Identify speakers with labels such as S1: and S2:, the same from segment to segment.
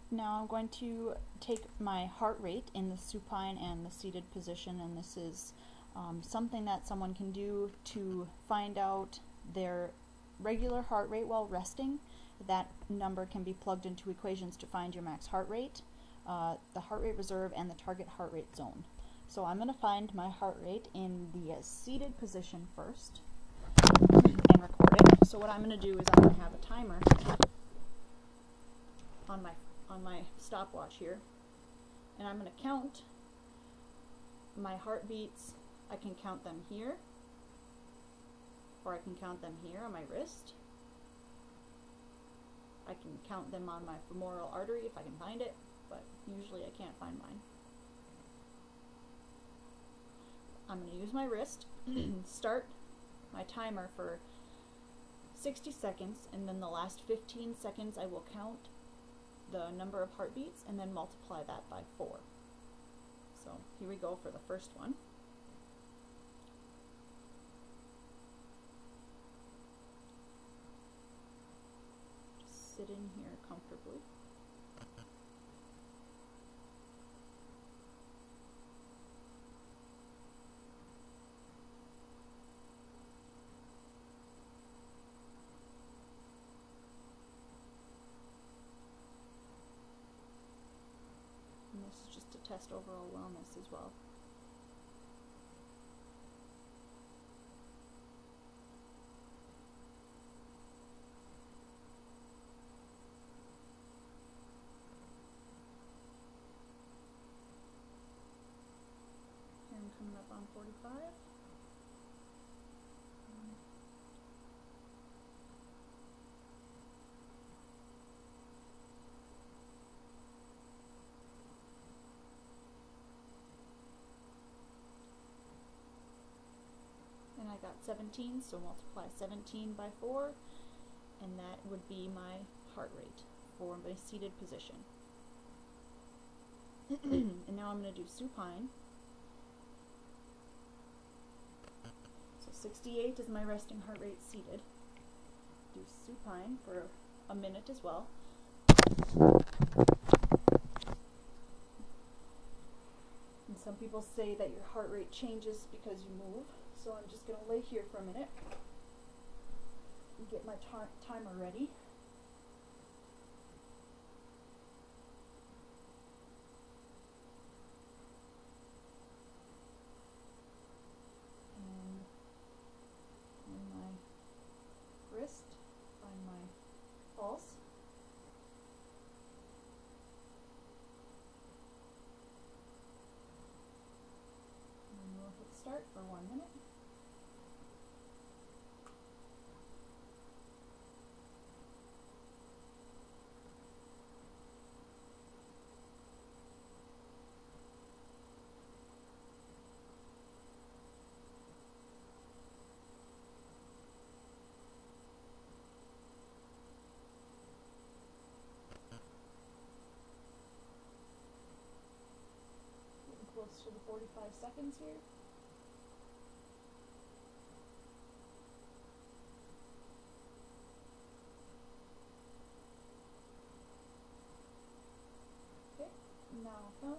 S1: Now I'm going to take my heart rate in the supine and the seated position, and this is something that someone can do to find out their regular heart rate while resting. That number can be plugged into equations to find your max heart rate, the heart rate reserve, and the target heart rate zone. So I'm going to find my heart rate in the seated position first and record it. So what I'm going to do is I'm going to have a timer on my stopwatch here, and I'm going to count my heartbeats. I can count them here, or I can count them here on my wrist. I can count them on my femoral artery if I can find it, but usually I can't find mine. I'm going to use my wrist, start my timer for 60 seconds, and then the last 15 seconds I will count the number of heartbeats and then multiply that by 4. So here we go for the first one. Just sit in here comfortably. And this is just to test overall wellness as well. Here I'm coming up on 45. And I got 17, so multiply 17 by 4, and that would be my heart rate for my seated position. And now I'm going to do supine. So 68 is my resting heart rate seated. Do supine for a minute as well. And some people say that your heart rate changes because you move. So I'm just going to lay here for a minute and get my timer ready. And on my wrist, find my pulse. And we'll hit start for 1 minute. Close to the 45 seconds here. Okay, now count.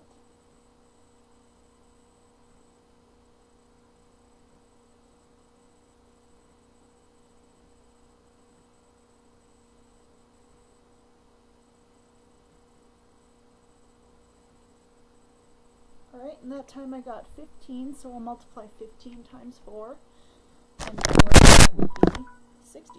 S1: Alright, and that time I got 15, so we'll multiply 15 times 4, and that would be 60.